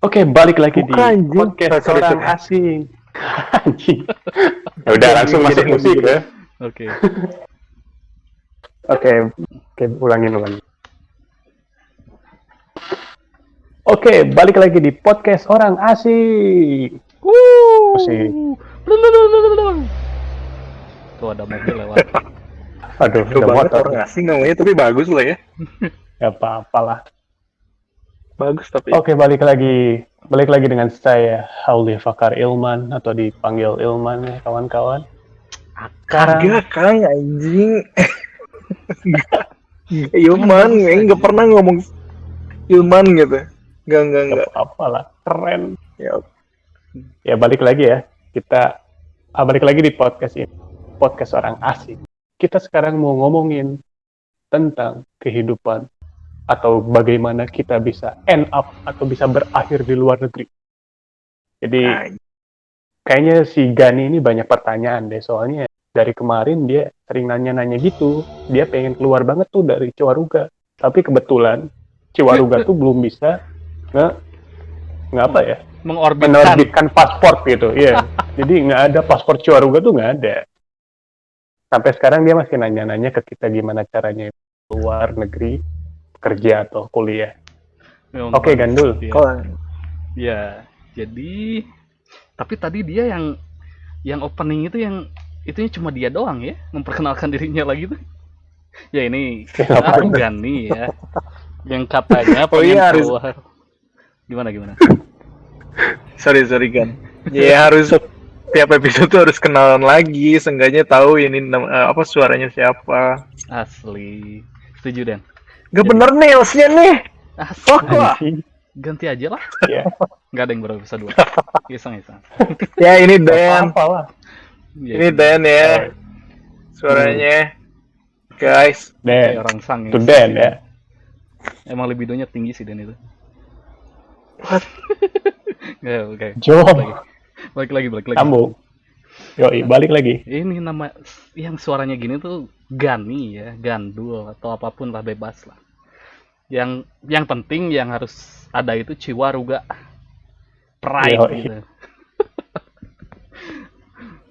Oke, balik lagi di Bukan, anjing. podcast Sorry, orang sorry. asing. Anjing. Ya udah langsung Jadi masuk lebih musik gitu. ya. Oke. Oke, ulangin. Oke, balik lagi di podcast orang asing. Musik. Tuh ada mobil lewat. Aduh, Itu udah banget motor. orang asing namanya, tapi bagus lah ya. Gak apa-apalah. Bagus tapi. Oke, balik lagi dengan saya Hauli Fakar Ilman atau dipanggil Ilman ya kawan-kawan. Kagak, Kang, anjing. Ilman, nggak pernah ngomong Ilman gitu. Enggak. Gak apa-apalah, keren. Ya, Ya balik lagi ya, kita balik lagi di podcast ini, podcast orang asing. Kita sekarang mau ngomongin tentang kehidupan atau bagaimana kita bisa end up atau bisa berakhir di luar negeri. Jadi kayaknya si Gani ini banyak pertanyaan deh, soalnya dari kemarin dia sering nanya-nanya gitu, dia pengen keluar banget tuh dari Ciwaruga, tapi kebetulan Ciwaruga tuh belum bisa apa ya, menerbitkan paspor gitu, iya. Jadi nggak ada paspor Ciwaruga tuh nggak ada. Sampai sekarang dia masih nanya-nanya ke kita gimana caranya keluar negeri kerja atau kuliah. Oke, Gandul. Ya, jadi tapi tadi dia yang opening itu itunya cuma dia doang ya, memperkenalkan dirinya lagi tuh. Ya ini aku Gani ya. Yang katanya pengen keluar. Gimana? Sorry kan. Ya harus tiap episode tuh harus kenalan lagi, seenggaknya tahu ini apa suaranya siapa. Asli. Setuju Dan. Gak bener nih hostnya nih. Fuck lah. Ganti aja lah. Iya. Nggak ada yang baru bisa dua. Iseng. Ya ini Dan. Apalah. Ini Dan ya. Suaranya. Guys. Dan. Orang sang. Itu Dan ya. Emang libidonya tinggi sih Dan itu. What? Oke. Jawab. Balik lagi. Sambung. Yoi, balik lagi. Ini nama yang suaranya gini tuh Gani ya, Gandul atau apapun lah, bebas lah. Yang penting yang harus ada itu Ciwaruga Pride gitu.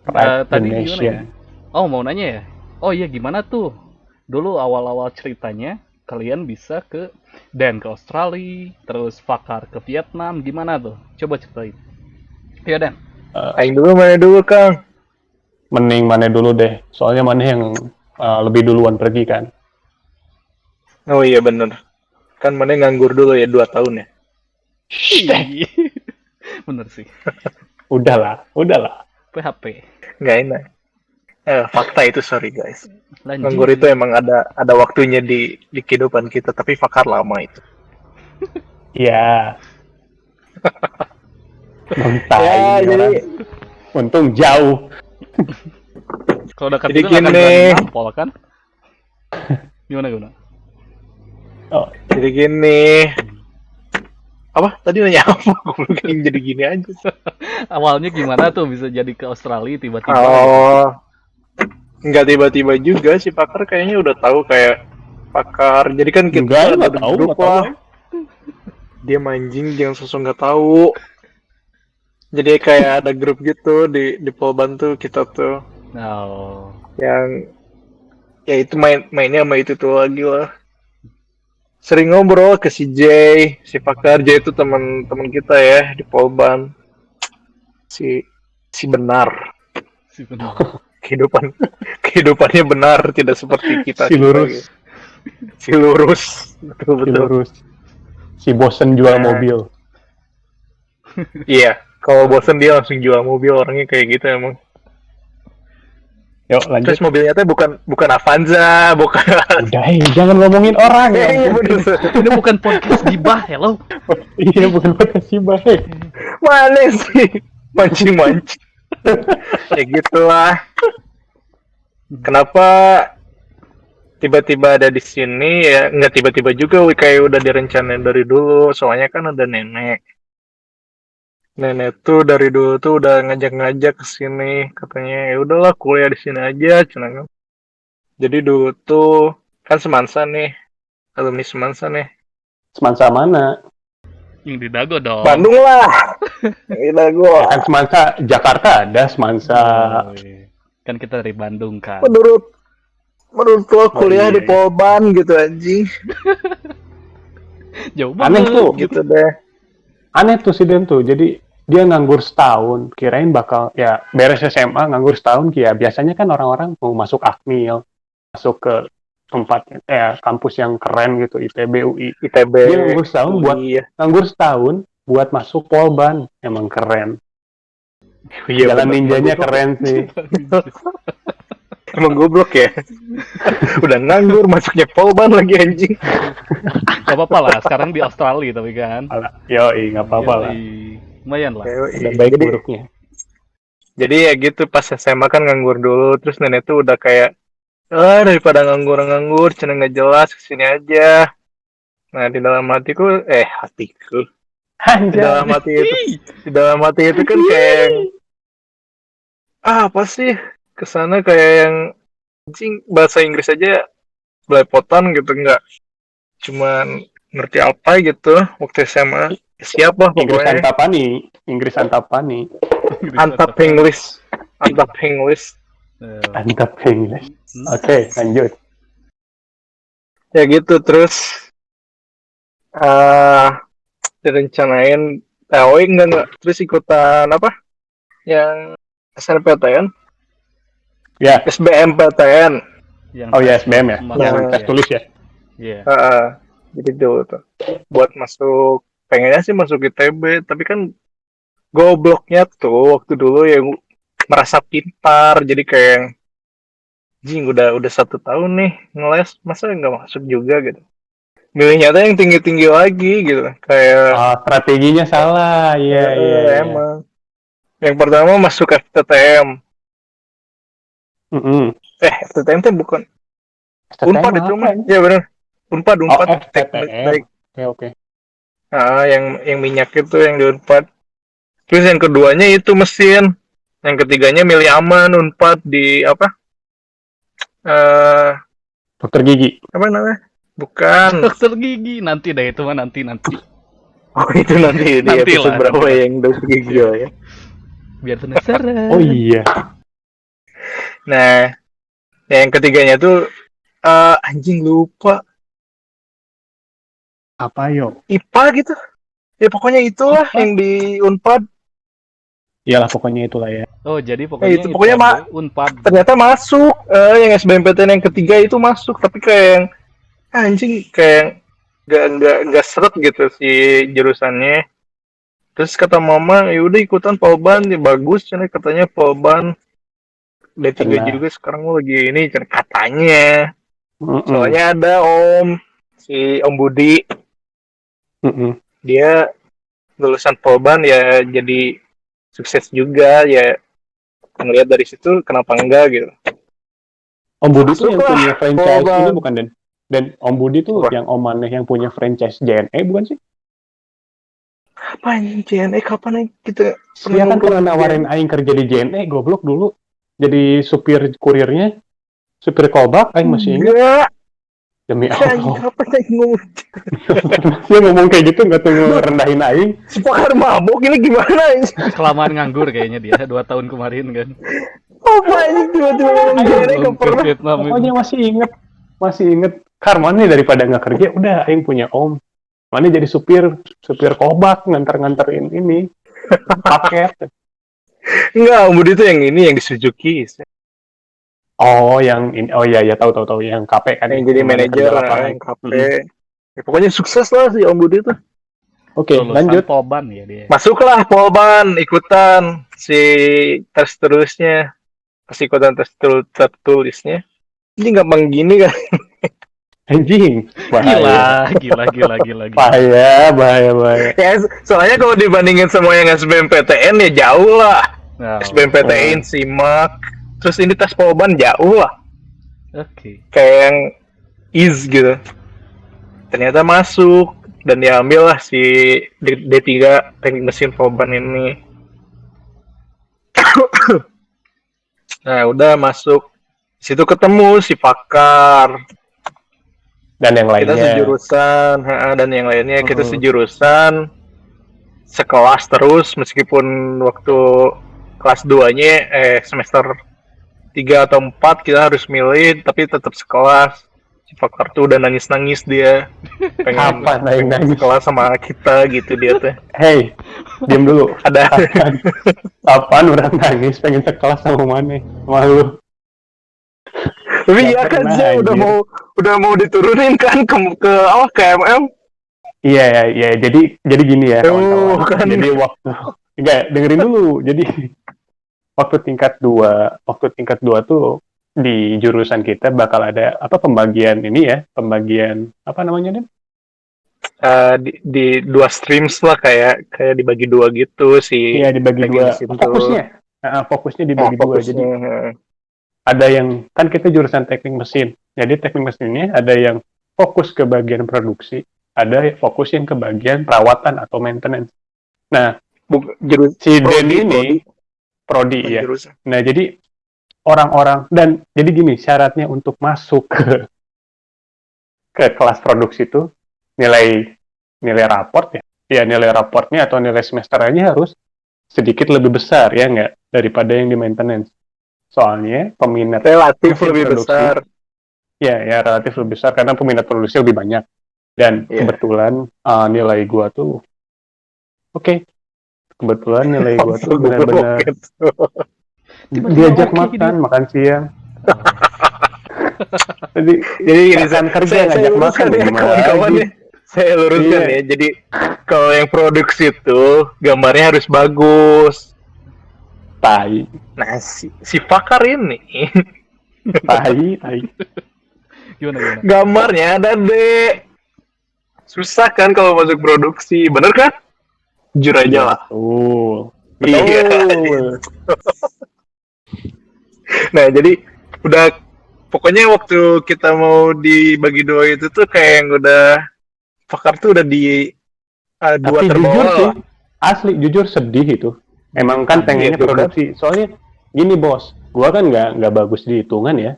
Pride Tadi the gimana nation. ya? Oh, mau nanya ya? Oh iya, gimana tuh? Dulu awal-awal ceritanya kalian bisa ke Australia, terus Fakar ke Vietnam, gimana tuh? Coba ceritain. Iya, Dan. Aing dulu mana dulu, Kang? Mending mana dulu deh, soalnya mana yang lebih duluan pergi kan. Oh iya bener. Kan mana nganggur dulu ya 2 tahun ya. Bener sih. Udahlah. PHP. Nggak enak. Fakta itu, sorry guys. Lanjut. Nganggur itu emang ada waktunya di kehidupan kita, tapi fakar lama itu. Iya. Ya, jadi untung jauh. Kalau dekat jadi itu nggak akan gini. berani nampol kan? Gimana? Oh, Jadi gini. Apa? Tadi nanya apa? Gue jadi gini aja. Awalnya gimana tuh bisa jadi ke Australia tiba-tiba? Oh. Nggak tiba-tiba juga sih, Pakar kayaknya udah tahu kayak Pakar. Jadi kan kita ada grup lah. Dia mancing, jangan sosok nggak tahu. Jadi kayak ada grup gitu di Polban tuh kita tuh. Oh. Yang ya itu mainnya sama itu tuh lagi lah. Sering ngobrol ke si Jay, si Pakar. Jay itu teman kita ya di Polban. Si benar. Si benar. Kehidupannya benar, tidak seperti kita. Si lurus. Betul. Si bosen jual mobil. Iya, kalau bosen dia langsung jual mobil, orangnya kayak gitu emang. Yuk lanjut. Terus mobilnya tuh bukan Avanza, bukan. Udah, jangan ngomongin orang ya. Ini bukan podcast gibah, hello. Iya, bukan podcast gibah. Mana sih? Mancing. Ya gitulah. Kenapa tiba-tiba ada di sini ya? Nggak tiba-tiba juga, kayak udah direncanain dari dulu. Soalnya kan ada nenek. Nenek tuh dari dulu tuh udah ngajak-ngajak ke sini, katanya ya udahlah kuliah di sini aja, cenah. Jadi dulu tuh kan Semansa nih, alumni Semansa nih. Semansa mana? Yang di Dago dong. Bandung lah. Gila gue. Ya kan semansa Jakarta ada semansa. Oh, iya. Kan kita dari Bandung kan. Menurut gua kuliah iya. di Polban gitu anjing. Jauh Aneh banget. tuh. Gitu deh. Aneh tuh si Den tuh. Jadi dia nganggur setahun, kirain bakal ya beres SMA nganggur setahun ya biasanya kan orang-orang mau masuk Akmil, masuk ke tempat kampus yang keren gitu ITB UI. ITB. Dia nganggur setahun buat masuk Polban, emang keren. Iya, Jalan bener. ninjanya keren sih. Emang goblok ya. Udah nganggur masuknya Polban lagi anjing. Gak apa-apa lah, sekarang di Australia tapi kan. Yoi, nggak apa-apa lah. Yoi. Lumayan lah. Ada baik buruknya. Jadi ya gitu pas SMA kan nganggur dulu, terus nenek tuh udah kayak daripada nganggur cenah nggak jelas kesini aja. Nah di dalam hatiku di dalam hati itu kan kayak apa sih kesana kayak yang anjing bahasa Inggris aja belepotan gitu, nggak cuman ngerti apa gitu waktu SMA. Siapa Inggris pokoknya Antapani. Antap English Antap English. Oke, lanjut. ya gitu. Terus direncanain enggak terus ikutan apa yang SNPTN Ya. SBMPTN. Oh ya SBM ya, yang tes tulis ya. Iya. Jadi dulu tuh buat masuk, pengennya sih masuk ITB, tapi kan gobloknya tuh waktu dulu yang merasa pintar, jadi kayak jing udah 1 tahun nih ngeles, masa nggak masuk juga gitu. Milihnya tuh yang tinggi lagi gitu, kayak Strateginya salah, iya. emang. Yang pertama masuk FTTM. FTTM tuh bukan Unpad itu mah. Iya benar. Unpad. FTTM. Oke. Yang minyak itu yang di Unpad. Terus yang keduanya itu mesin. Yang ketiganya milih aman Unpad di apa? Dokter gigi. Apa namanya? Bukan. Dokter gigi nanti deh itu mah nanti. Oh itu nanti di episode berapa yang dokter gigi ya? Biar penasaran. Oh iya. Nah, yang ketiganya tuh anjing lupa. Apa yo? IPA gitu. Ya pokoknya itulah yang di Unpad. Iyalah pokoknya itulah ya. Oh jadi pokoknya itu pokoknya Unpad. Ternyata masuk. Yang SBMPTN yang ketiga itu masuk, tapi kayak yang anjing kayak nggak seret gitu si jurusannya. Terus kata mama, ya udah ikutan Polban, ya bagus, katanya Polban. D3 juga sekarang lagi ini katanya. Soalnya ada si Om Budi. Dia lulusan Polban ya jadi sukses juga ya. Ngelihat dari situ kenapa enggak gitu. Om Budi tuh yang Masuklah, punya franchise Polban. ini bukan dan Om Budi tuh yang Om Maneh yang punya franchise JNE bukan sih? Apa ini JNE kapan nih kita Dia kan pernah nawarin aing kerja di JNE goblok dulu. Jadi supir kurirnya, supir kobak, aing masih ingat. Enggak. Demi Anjing Allah. kapan aing ngomong? Dia ngomong kayak gitu nggak tuh ngerendahin aing. Si Pakar mabok ini gimana ini? Kelamaan nganggur kayaknya dia 2 tahun kemarin kan. Apa ini tiba-tiba ngomong JNE nggak pernah? Vietnam itu. Pokoknya masih inget. Karman nih daripada nggak kerja, udah aing punya om. Mana jadi supir kobak nganter-nganterin ini paket. Enggak, Om Budi itu yang ini yang di Suzuki. Oh, yang ini. Oh iya tahu yang KP kan. Yang jadi manajer yang KP. Ya, pokoknya sukses lah si Om Budi itu. Oke, lanjut. Polban ya dia. Masuklah Polban, ikutan si tes terusnya. Pas ikutan tes tertulisnya. Ini gampang gini kan. Anjing. Gila. Bahaya. Ya, soalnya kalau dibandingin sama yang SBMPTN ya jauh lah. Oh. SBMPTN, SIMAK. Terus ini tes Polban jauh lah. Oke. Kayak yang gitu. Ternyata masuk dan diambil lah si D3 teknik mesin Polban ini. Nah udah masuk, situ ketemu si Pakar Dan yang lainnya. kita sejurusan, kita sejurusan. sekelas terus meskipun waktu kelas 2-nya semester 3 atau 4 kita harus milih tapi tetap sekelas. Si Fakar tuh udah nangis-nangis dia pengen Kapan nangis? sekelas sama kita gitu dia tuh. Hey, diam dulu. Ada Apaan orang nangis pengen sekelas sama mana? Malu. tapi Nggak ya kan pernah, sih anjir. udah mau diturunin kan ke MM. Iya, iya. Jadi gini ya, Oh, kawan-kawan. kan. Jadi enggak dengerin dulu. Jadi waktu tingkat 2 tuh di jurusan kita bakal ada apa pembagian apa namanya nih? Di dua streams lah kayak dibagi dua gitu sih. Iya, dibagi dua. Teknik itu. Fokusnya dibagi dua. Jadi ada yang kan kita jurusan teknik mesin. Jadi teknik mesinnya ada yang fokus ke bagian produksi, ada fokus yang ke bagian perawatan atau maintenance. Nah, si Den ini prodi ya. Jurusan. Nah, jadi orang-orang dan jadi gini, syaratnya untuk masuk ke kelas produksi itu nilai raport ya. Ya, nilai raportnya atau nilai semesternya harus sedikit lebih besar ya enggak daripada yang di maintenance. Soalnya peminat Relatif mesin lebih produksi, besar. ya relatif lebih besar karena peminat produksi lebih banyak. Dan Iya. kebetulan nilai gua tuh oke. Kebetulan nilai gua tuh benar-benar diajak makan siang. jadi rekan kerja ngajak makan ya, gimana kawan-kawan lagi? ya. Saya luruskan Iya. ya. Jadi kalau yang produksi itu gambarnya harus bagus. Tai, Nah, si Fakar ini tai. Gimana? gambarnya ada deh. Susah kan kalau masuk produksi, bener kan? Jujur aja lah. Betul. Iya. Nah, jadi udah pokoknya waktu kita mau dibagi dua itu tuh kayak yang udah Fakar tuh udah di dua Tapi terbawah jujur sih, lah. asli jujur sedih itu. Emang kan pengennya Iya, kan? produksi. Soalnya gini bos, gua kan nggak bagus di hitungan ya.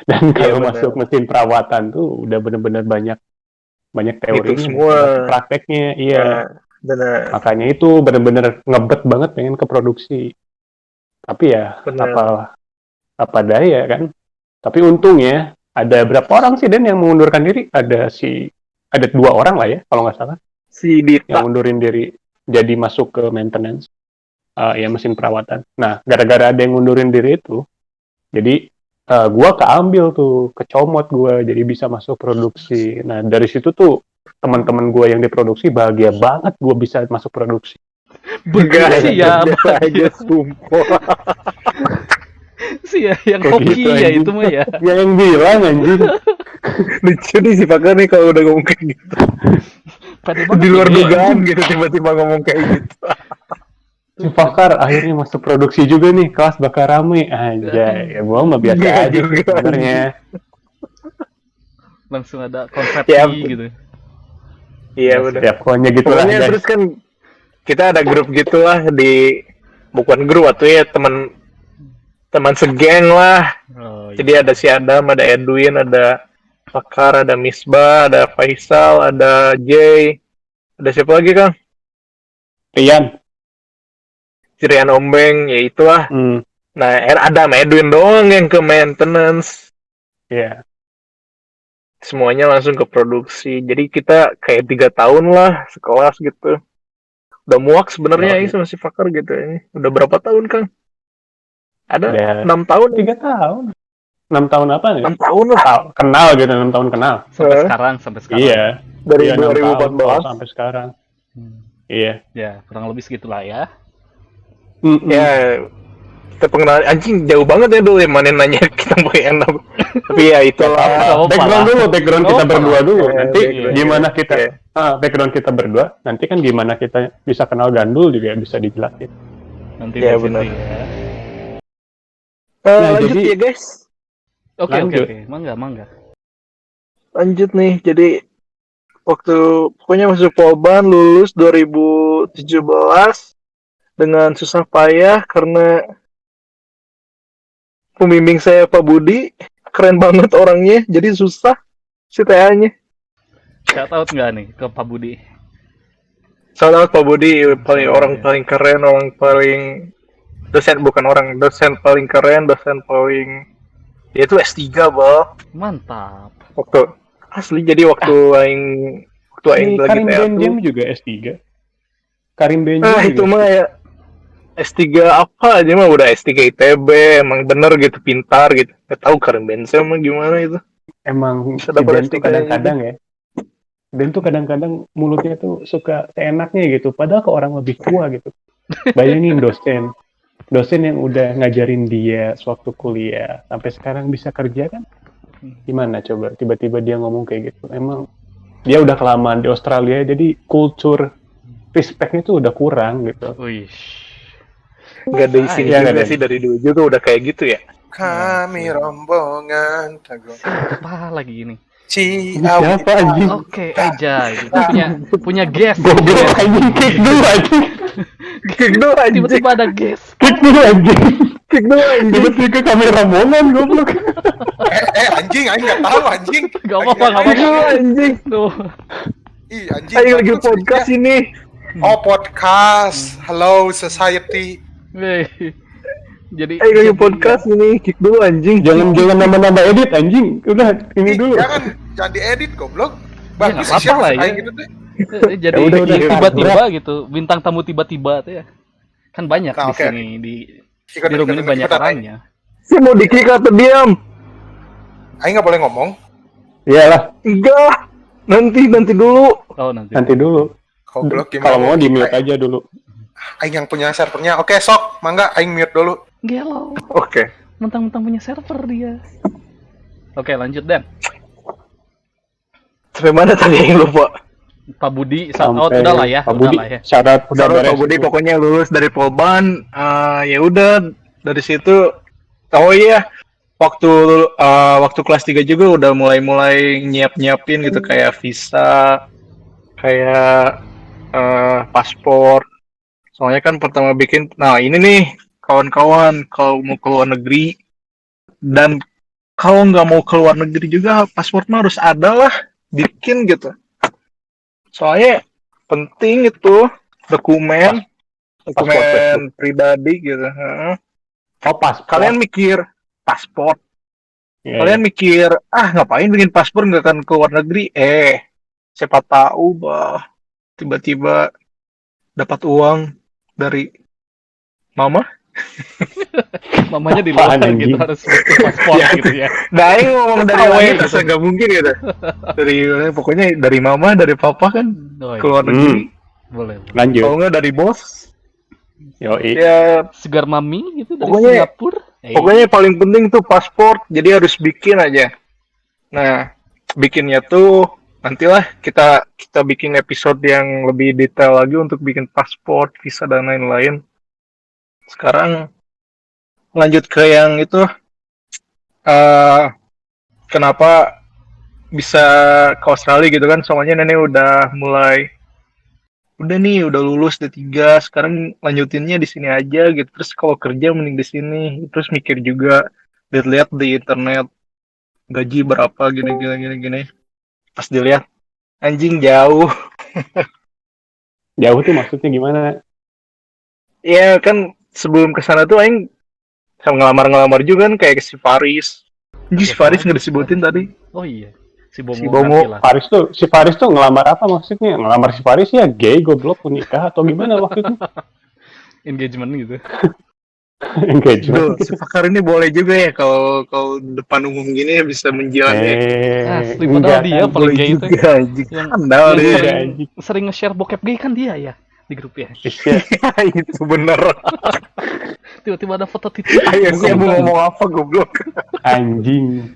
Dan kalau bener. masuk mesin perawatan tuh udah bener-bener banyak teorinya, semua. banyak prakteknya. Iya. Benar. Makanya itu bener-bener ngebet banget pengen ke produksi. Tapi ya Bener. apa daya kan. Tapi untungnya ada berapa orang sih Den yang mengundurkan diri? Ada 2 orang lah ya kalau nggak salah. Si Dita. Yang undurin diri jadi masuk ke maintenance, ya mesin perawatan. Nah, gara-gara ada yang ngundurin diri itu, jadi gue keambil tuh, kecomot gue, jadi bisa masuk produksi. Nah, dari situ tuh teman-teman gue yang di produksi bahagia banget gue bisa masuk produksi. Enggak sih ya, aja sumpah. sih ya yang Kayak hoki gitu, ya anjing. itu mah ya. Ya yang bilang anjing. Lucu nih si Fakar nih kalau udah ngomong kayak gitu. Pede banget Di luar ya. dugaan gitu tiba-tiba ngomong kayak gitu. Si Fakar akhirnya masuk produksi juga nih, kelas bakal rame aja. Ya gue mah biasa Enggak aja juga, sebenarnya. Langsung ada konversi Ya, gitu. Iya benar. Ya pokoknya gitu lah Pokoknya guys. terus kan kita ada grup gitulah bukan grup atau ya teman segeng lah. Oh, iya. Jadi ada si Adam, ada Edwin, ada Fakar, ada Misbah, ada Faisal, ada Jay, ada siapa lagi Kang? Rian. Rian Ombeng, ya itulah. Nah, Adam, Edwin doang yang ke maintenance. Iya. Semuanya langsung ke produksi. Jadi kita kayak 3 tahun lah sekelas gitu. Udah muak sebenarnya ini sama si Fakar gitu ini. Udah berapa tahun Kang? Ada 6 tahun. 3 tahun. 6 tahun apa nih? 6 tahun lah. Kenal gitu, 6 tahun kenal. Sampai sekarang. Iya. Dari Iya, 6 tahun 2014 sampai sekarang. Iya. Ya, kurang lebih segitulah ya. Ya, kita pengenalan anjing jauh banget ya dulu yang mana nanya kita mau yang apa. Tapi ya itulah. Background kita berdua dulu. Nanti background. gimana kita Iya. background kita berdua, nanti kan gimana kita bisa kenal Gandul juga bisa dijelasin. Nanti Ya, dari situ benar. ya. Nah, Lanjut jadi- ya guys. Oke. Lanjut. Mangga. Lanjut nih. Jadi waktu pokoknya masuk Polban lulus 2017 dengan susah payah karena pembimbing saya Pak Budi keren banget orangnya, jadi susah si TA-nya. Shout out nggak nih ke Pak Budi? Shout out Pak Budi, paling Shout out, orang ya. paling keren, orang paling dosen paling keren, dosen paling dia itu S3, Bang. Mantap. Waktu asli jadi waktu aing Ini lagi Karim TA Benjem tuh. juga S3. Karim Benjem Itu juga. mah ya S3 apa aja mah udah S3 ITB, emang bener gitu, pintar gitu. Gak tahu Karim Benzema gimana itu. Emang Bisa si dapat Ben tuh S3 kadang-kadang ya. Ben tuh kadang-kadang mulutnya tuh suka seenaknya gitu. Padahal ke orang lebih tua gitu. Bayangin dosen yang udah ngajarin dia sewaktu kuliah sampai sekarang bisa kerja kan? Gimana coba tiba-tiba dia ngomong kayak gitu? Emang dia udah kelamaan di Australia jadi kultur respectnya tuh udah kurang gitu. Wih. Gak ada isinya Iya, juga nggak ada. sih, dari dulu juga udah kayak gitu ya. Kami rombongan Apa lagi ini? Ini Ciawi. siapa anjing? Oke, Eja itu punya guest. Goblok anjing, kick dulu anjing. Kick dulu anjing. Tiba-tiba ada guest. Kick dulu anjing. Kick dulu anjing. Tiba-tiba kami rombongan goblok. Anjing, aing nggak tahu anjing. Gak apa-apa, gak Kick dulu apa-apa. anjing. Tuh. Ih, anjing. Ayo lagi bagus, podcast ya. ini. Oh, podcast. Hello society. Wih. Jadi Ayo lagi podcast ini. Kick dulu anjing. Jangan nambah-nambah edit anjing. Udah ini Ih, dulu. jangan diedit goblok. Ya, Bagus nggak sih apa-apa lah, kayak ya. gitu deh. jadi Ya udah, tiba-tiba gitu, bintang tamu tiba-tiba tuh ya. Kan banyak Nah, di oke. sini di Ikut, room ini banyak ikutan, orangnya. Saya mau di-kick atau diam? Aing nggak boleh ngomong. Iyalah, Enggak. Nanti dulu. Oh, nanti. nanti dulu. Goblok gimana? Kalau mau di mute aja dulu. Aing yang punya servernya. Oke, sok. Mangga Aing mute dulu. Gelo. Oke. Mentang-mentang punya server dia. Oke, lanjut Dan. Sampai mana tadi yang lupa? Pak Budi, shout out udah lah ya, Pak udah Budi, lah ya. syarat udah Udah beres. Pak Budi pokoknya lulus dari Polban. Ya udah dari situ. Oh iya, waktu kelas 3 juga udah mulai nyiapin gitu kayak visa, kayak paspor. Soalnya kan pertama bikin, nah ini nih kawan-kawan kalau mau ke luar negeri dan kalau nggak mau ke luar negeri juga paspor mah harus ada lah, bikin gitu. Soalnya penting itu dokumen pribadi gitu. Heeh. Oh, pas. Kalian mikir paspor, Ya, kalian mikir ngapain bikin paspor nggak akan ke luar negeri? Siapa tahu tiba-tiba dapat uang dari mama. Mamanya di luar Apaan, gitu anjing? harus butuh paspor Ya. gitu ya. Nah, ini ngomong dari Awe, langit, gitu. asal nggak mungkin gitu. Pokoknya dari mama, dari papa kan Oh, iya. ke luar negeri. Boleh. lanjut. Kalau nggak dari bos, Yoi. ya Segar mami gitu dari Pokoknya- Singapura. pokoknya yang paling penting tuh paspor. Jadi harus bikin aja. Nah, bikinnya tuh nantilah kita bikin episode yang lebih detail lagi untuk bikin paspor, visa dan lain-lain. Sekarang lanjut ke yang itu. Kenapa bisa ke Australia gitu kan? Soalnya nenek udah lulus D3, sekarang lanjutinnya di sini aja gitu. Terus kalau kerja mending di sini. Terus mikir juga, lihat di internet gaji berapa gini. Pas dilihat, anjing jauh. Jauh tuh maksudnya gimana? Ya kan sebelum kesana tuh aing sama ngelamar juga kan kayak si Faris. Si Faris nggak disebutin tadi. Oh iya. Si Bongo. Si Bongo. nanti lah. Si Faris tuh ngelamar apa maksudnya? Ngelamar si Faris ya gay, goblok, menikah atau gimana maksudnya? Engagement gitu. Engagement. Duh, si Fakar ini boleh juga ya kalau depan umum gini bisa menjilat ya. Asli, padahal dia kan? paling Boleh gay itu. juga anjing. Yang- Andal yang dia. Enggak, anjing. Sering nge-share bokep gay kan dia ya di grup ya. Iya. Itu bener. Tiba-tiba ada foto titik. Ayo sih mau ngomong apa goblok. Anjing.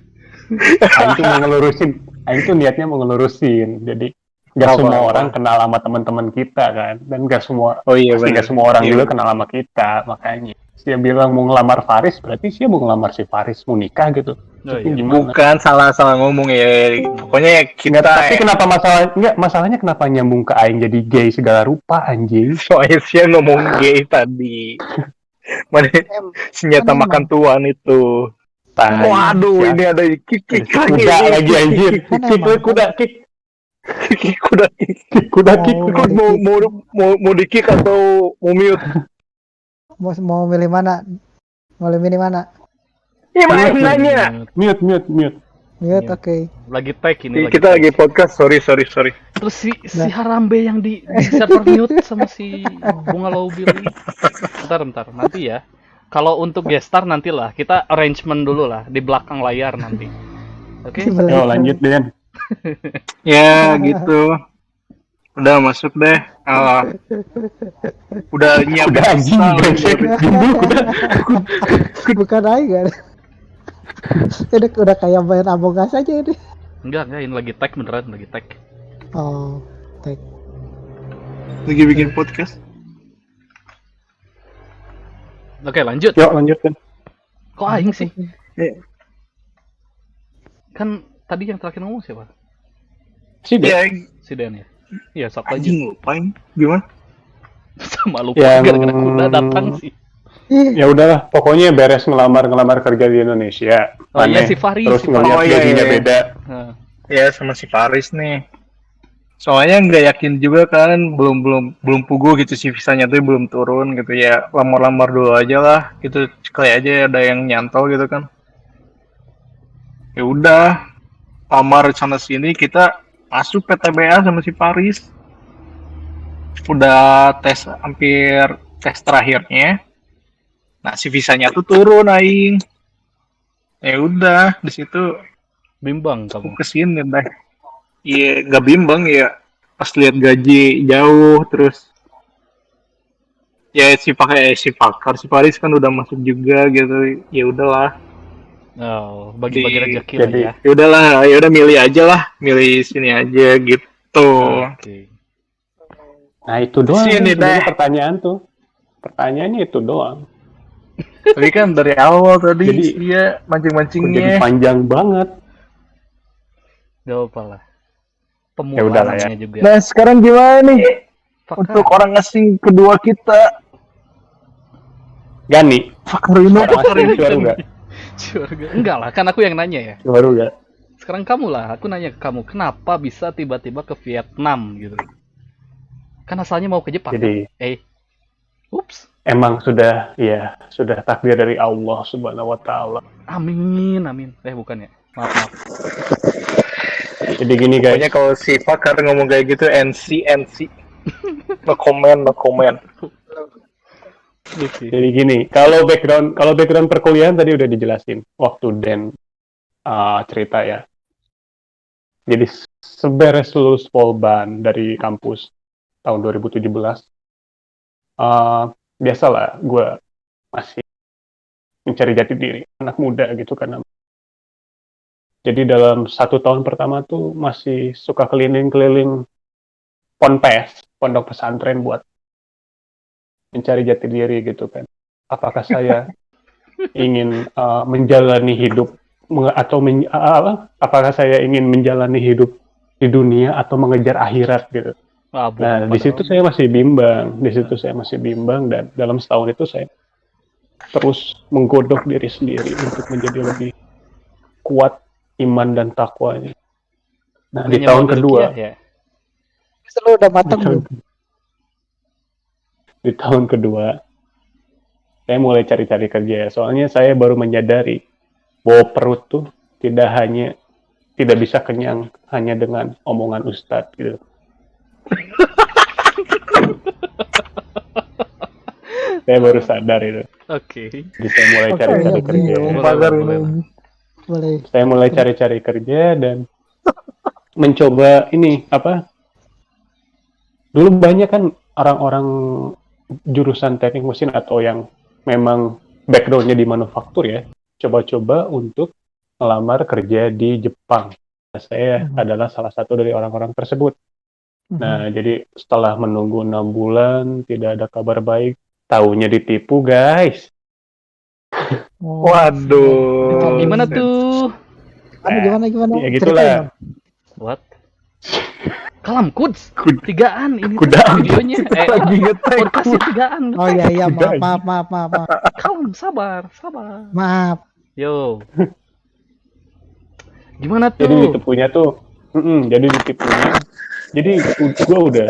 Aing tuh mau ngelurusin. Aing tuh niatnya mau ngelurusin. Jadi nggak Apa? semua orang kenal sama teman-teman kita kan, dan nggak semua Oh iya pasti bener. nggak semua orang Iya. juga kenal sama kita, makanya dia bilang mau ngelamar Faris, berarti dia mau ngelamar si Faris mau nikah gitu. Oh, Itu iya. gimana? Bukan salah ngomong ya. Pokoknya kita Tapi kenapa masalahnya kenapa nyambung ke Aing jadi gay segala rupa anjing? soalnya sih ngomong gay tadi. Mana senjata makan tuan itu. Tai. Waduh, Ya. ini ada kick lagi. Kuda lagi anjir. Kick kuda kick. Kuda kick. Kuda Mau kick. mau Mau di kick atau mau mute? mau milih mana? Mau milih mana? Iya, main nanya. Mute. Mute, Iya. oke. Lagi tag ini lagi. Kita tag. lagi podcast. Sorry. Terus si Harambe yang di server mute sama si Bunga Lobil ini. Bentar nanti ya. Kalau untuk gestar nantilah kita arrangement dulu lah di belakang layar nanti. Oke? Yo lanjut Den. Ya gitu. Udah masuk deh. Udah nyiap Udah anjing brengsek. Bukan aing kan. udah kayak main Among Us aja ini. Enggak, ini lagi tag beneran lagi tag. Oh, tag. Lagi bikin podcast. Oke, lanjut. Yuk lanjutkan. Kok aing sih? Iya. Kan tadi yang terakhir ngomong siapa? Si Den. Ya, Si Dan ya? Iya, sok lanjut. anjing lupain. Gimana? Sama lupa Yang- gara-gara kuda datang sih. Ih, Ya udahlah, pokoknya beres ngelamar kerja di Indonesia. Oh iya, Aneh. si Faris, Terus si ngeliat Faris. Oh, iya, gajinya iya. beda. Nah, Ya sama si Faris nih. Soalnya nggak yakin juga kan, belum pugu gitu sih visanya tuh belum turun gitu ya. Lamar-lamar dulu aja lah, gitu sekali aja ada yang nyantol gitu kan. Ya udah, lamar sana sini kita masuk PTBA sama si Faris. Udah hampir tes terakhirnya. Nah si visanya tuh turun aing. Ya udah di situ bimbang aku kamu. kesini deh. Iya, nggak bimbang ya. Pas lihat gaji jauh, terus ya si Faris kan udah masuk juga gitu. Ya udahlah. Oh, bagi-bagi Di- rezeki lah jadi- ya. Ya udahlah, ya udah milih aja lah, milih sini aja gitu. Oke. Nah itu doang Sini sebenarnya deh. pertanyaan tuh. Pertanyaannya itu doang. Tapi kan dari awal tadi Jadi- dia Jadi mancing-mancingnya. panjang banget. Gak apa lah. Ya udah lah ya. Pemulangannya juga. Nah sekarang gimana nih Fakar. untuk orang asing kedua kita? Gani. Fakarino. Orang asing baru gak? Surga. Enggak lah, kan aku yang nanya ya. Baru gak? Sekarang kamu lah, aku nanya ke kamu, kenapa bisa tiba-tiba ke Vietnam gitu? Kan asalnya mau ke Jepang. Jadi Kan? Ups. emang sudah takdir dari Allah Subhanahu wa taala. Amin. Bukan ya. Maaf. Jadi gini Pokoknya guys, kalau si Fakar ngomong kayak gitu NC. No comment. Oke. jadi gini, kalau background perkuliahan tadi udah dijelasin waktu Den cerita ya. Jadi seberes lulus Polban dari kampus tahun 2017, biasalah gue masih mencari jati diri, anak muda gitu kan. Jadi dalam 1 tahun pertama tuh masih suka keliling-keliling ponpes, pondok pesantren buat mencari jati diri gitu kan. Apakah saya ingin menjalani hidup apakah saya ingin menjalani hidup di dunia atau mengejar akhirat gitu. Nah, di situ saya masih bimbang dan dalam setahun itu saya terus menggodok diri sendiri untuk menjadi lebih kuat iman dan takwanya. Nah, di tahun kedua, ya. lu udah matang belum? di tahun kedua saya mulai cari-cari kerja. Soalnya saya baru menyadari bahwa perut tuh tidak bisa kenyang hanya dengan omongan ustadz gitu. Saya baru sadar itu. Oke. Jadi saya mulai Oke, cari-cari iya, kerja. iya. Pagar Boleh. ini. Boleh. Saya mulai cari-cari kerja dan mencoba ini apa? Dulu banyak kan orang-orang jurusan teknik mesin atau yang memang backgroundnya di manufaktur ya, coba-coba untuk melamar kerja di Jepang. Saya adalah salah satu dari orang-orang tersebut. Nah, jadi setelah menunggu 6 bulan tidak ada kabar baik, taunya ditipu guys. Oh. Waduh. Gimana tuh? Gimana? Ya Ceritain gitulah. dong. What? Kalam kuds. Kud- Tigaan ini tuh Kudaan. videonya. Lagi ngetek. Podcastnya tigaan. Oh iya, maaf. Kalem, sabar. Maaf. Yo. Gimana Jadi tuh? ditipunya tuh Jadi ditipunya. Jadi gue udah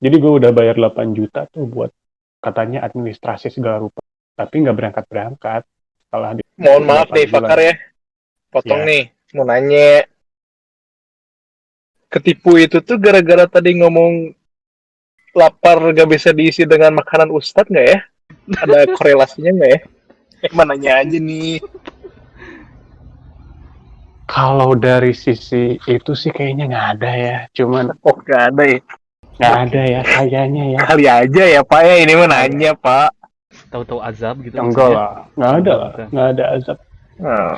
Jadi gue udah bayar 8 juta tuh buat katanya administrasi segala rupa. Tapi nggak berangkat-berangkat setelah Mohon maaf 8 nih, bulan. Fakar ya. Potong Ya. nih. Mau nanya. Ketipu itu tuh gara-gara tadi ngomong lapar gak bisa diisi dengan makanan ustadz nggak ya? Ada korelasinya nggak ya? Emang nanya aja nih. Kalau dari sisi itu sih kayaknya nggak ada ya. Cuman Oh, nggak ada ya. nggak ada ya kayaknya ya. Kali aja ya, Pak ya. Ini mah nanya, Pak. Tahu-tahu azab gitu Enggak maksudnya. lah, nggak ada lah, Bukan. nggak ada azab. Nah,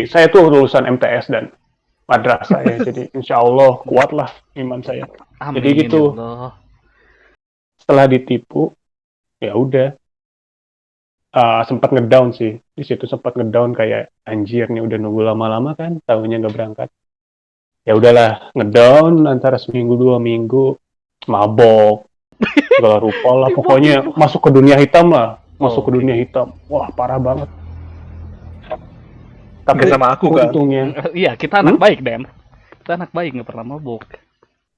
Saya tuh lulusan MTS dan madrasah ya, jadi insya Allah kuat lah iman saya. Amin, Jadi gitu. ya Allah. Setelah ditipu, ya udah sempat ngedown sih. Di situ sempat ngedown kayak anjir nih udah nunggu lama-lama kan, tahunya nggak berangkat. Ya udahlah, ngedown antara seminggu 2 minggu, mabok, segala rupa lah. Pokoknya masuk ke dunia hitam lah, masuk ke Oke. dunia hitam. Wah parah banget. nggak sama aku kan. untungnya Iya, kita anak baik, Dan. Kita anak baik, nggak pernah mabuk.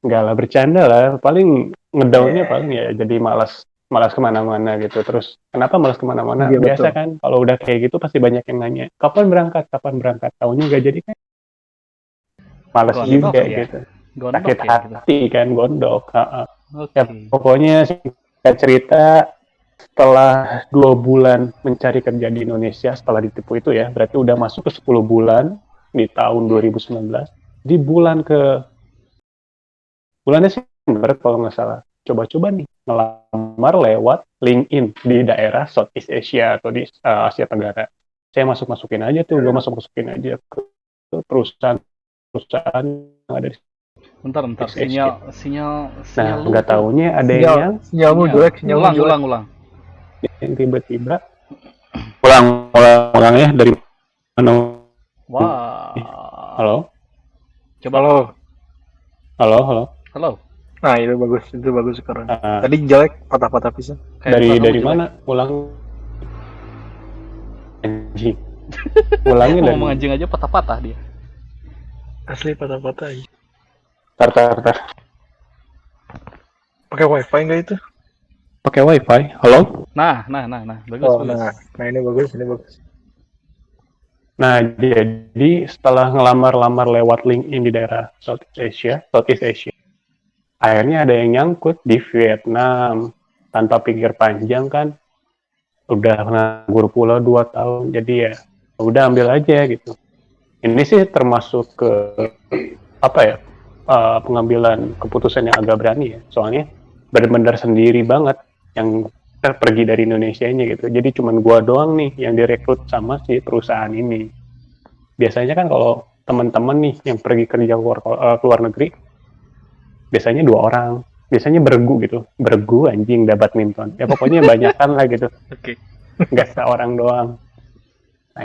enggak lah, bercanda lah. Paling ngedownnya paling ya jadi malas kemana-mana gitu. Terus kenapa malas kemana-mana? Iya, Biasa betul. kan kalau udah kayak gitu pasti banyak yang nanya kapan berangkat. Tahunya nggak jadi kan, malas Gondok juga ya? gitu. Gondok Sakit ya gitu. hati kan, gondok. Oke. Ya, pokoknya singkat cerita, setelah 2 bulan mencari kerja di Indonesia setelah ditipu itu ya, berarti udah masuk ke 10 bulan di tahun 2019. Di bulannya Desember kalau nggak salah, coba-coba nih ngelamar lewat LinkedIn di daerah Southeast Asia atau di Asia Tenggara. Saya masukin aja tuh, gue masukin aja ke perusahaan yang ada di. Bentar, sinyal Nah, lu nggak tuh. taunya ada yang Sinyalmu jelek, sinyalmu jelek. Ulang. tiba-tiba ulang ya dari mana? Wah. Halo, Coba. halo. Nah, itu bagus sekarang. Ah, Tadi jelek, patah-patah pisan. Kayak dari suara kamu mana? Ulang. Anjing. Ulangnya jelek. dari. Ngomong anjing aja patah-patah dia. Asli patah-patah aja. Tar. Pakai wifi nggak itu? Pakai wifi. Halo. Nah. Bagus, Oh, bagus. nah ini bagus. Nah, jadi setelah ngelamar-lamar lewat LinkedIn di daerah Southeast Asia, akhirnya ada yang nyangkut di Vietnam. Tanpa pikir panjang kan, udah nganggur pula 2 tahun, jadi ya udah ambil aja gitu. Ini sih termasuk ke apa ya, pengambilan keputusan yang agak berani ya, soalnya benar-benar sendiri banget yang pergi dari Indonesia-nya gitu. Jadi cuman gua doang nih yang direkrut sama si perusahaan ini. Biasanya kan kalau teman-teman nih yang pergi kerja keluar negeri, biasanya 2 orang. Biasanya bergu anjing udah badminton. Ya pokoknya banyakan lah gitu. Oke. Nggak seorang doang. Nah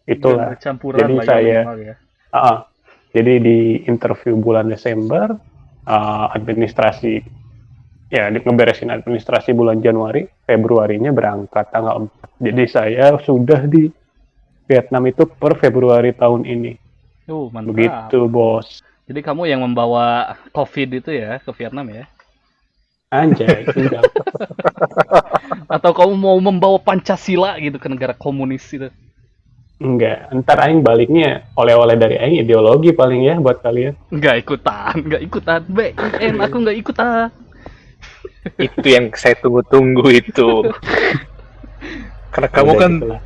itulah. Campuran Jadi lah saya minimal ya. jadi di interview bulan Desember, administrasi ya ngeberesin administrasi bulan Januari, Februarinya berangkat tanggal 4. Jadi saya sudah di Vietnam itu per Februari tahun ini. Mantap. Begitu, Bos. Jadi kamu yang membawa COVID itu ya ke Vietnam ya? Anjay, enggak. Atau kamu mau membawa Pancasila gitu ke negara komunis itu? Enggak. Ntar aing baliknya oleh-oleh dari aing ideologi paling ya buat kalian. Nggak ikutan. BIN, aku nggak ikutan. Itu yang saya tunggu-tunggu itu. Karena kamu Udah kan gitu lah.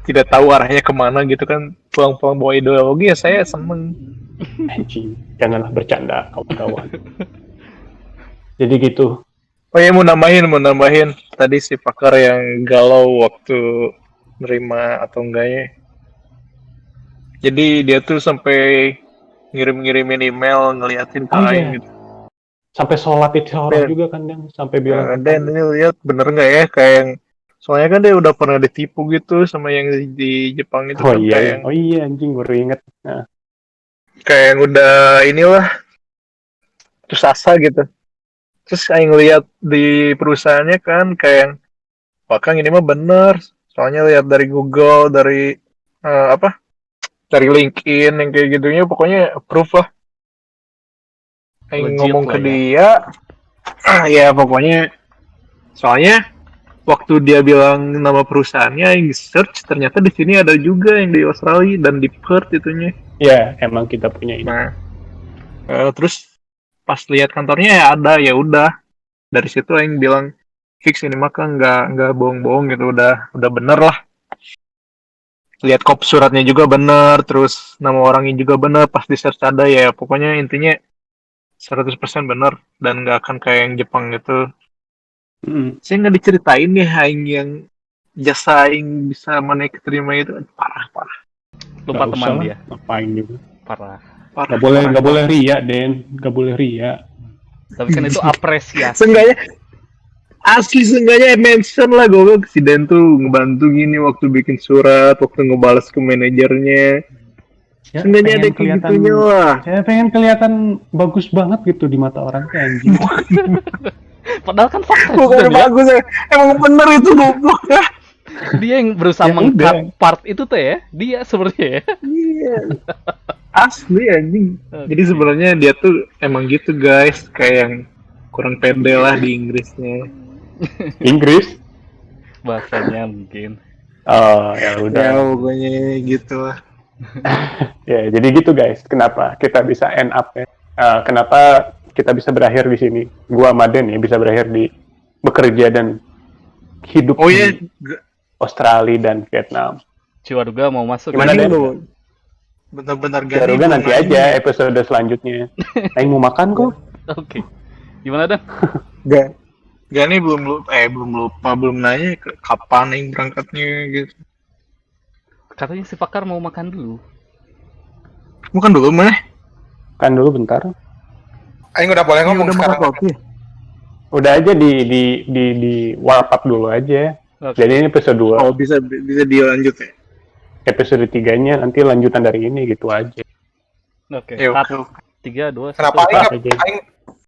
tidak tahu arahnya kemana gitu kan, pulang-pulang bawa ideologi ya saya seneng. Anjing, janganlah bercanda kawan-kawan. Jadi gitu. Oh ya, mau nambahin tadi si Pakar yang galau waktu nerima atau enggak ya. Jadi dia tuh sampai ngirim-ngirimin email ngeliatin ke Oh, Aing iya. gitu. Sampai sholat itu orang Ben. juga kan yang sampai bilang Dan ini lihat bener nggak ya, kayak yang soalnya kan dia udah pernah ditipu gitu sama yang di Jepang itu oh kan, iya, kayak ya. yang, Oh iya anjing baru inget. Nah, kayak yang udah inilah terus asa gitu. Terus Aing lihat di perusahaannya kan kayak yang, wah Kang ini mah bener. Soalnya lihat dari Google, dari apa Cari LinkedIn yang kayak gitunya pokoknya approve lah. Aing Legit ngomong ke lah ya. dia, ya pokoknya soalnya waktu dia bilang nama perusahaannya, Aing search ternyata di sini ada juga yang di Australia dan di Perth itunya. Ya, emang kita punya ini. Nah, terus pas lihat kantornya ya ada, ya udah dari situ Aing bilang fix ini mah kan nggak bohong-bohong gitu, udah bener lah. Lihat kop suratnya juga bener, terus nama orangnya juga bener, pas di search ada ya, pokoknya intinya 100% bener dan nggak akan kayak yang Jepang gitu. Saya nggak diceritain nih Aing yang jasa Aing bisa mana keterima itu parah. Lupa Nggak teman usah lah, dia. ngapain juga. Parah. Nggak boleh ria, Den. Nggak boleh ria. Tapi kan itu apresiasi. Seenggaknya mention lah gue si Den tuh ngebantu gini waktu bikin surat, waktu ngebales ke manajernya. Ya, Seenggaknya ada pengen kayak gitunya lah. Saya pengen kelihatan bagus banget gitu di mata orang kayak anjing. Padahal kan fakta Bukan juga dia. bagus ya. Emang bener itu goblok ya. Dia yang berusaha Ya meng-cut udah. part itu tuh ya. Dia sebenarnya ya. Iya. Asli anjing. Oke. Jadi sebenarnya dia tuh emang gitu guys, kayak yang kurang pede lah di Inggrisnya. Inggris? Bahasanya mungkin. Oh, ya udah. Ya pokoknya gitu lah. Ya, jadi gitu guys. Kenapa kita bisa end up ya? Kenapa kita bisa berakhir di sini? Gua sama Den ya bisa berakhir di bekerja dan hidup Oh iya, di Australia dan Vietnam. Ciwaduga mau masuk. Gimana, ya? Den? lu? Bener-bener Ya gani udah belum nanti nanya. aja episode selanjutnya. Aing mau makan kok. Oke. Gimana Dan? Gani belum nanya kapan yang berangkatnya gitu. Katanya si Pakar mau makan dulu. Bukan dulu mah. Kan dulu bentar. Aing udah boleh ngomong Udah makan sekarang. roti. Udah aja di warm up dulu aja. Oke. Jadi ini episode 2. Oh bisa dilanjut ya. Episode 3-nya nanti lanjutan dari ini gitu aja. Oke. Ya, Cut. oke. 3, 2, 1. Kenapa Apa Aing aja?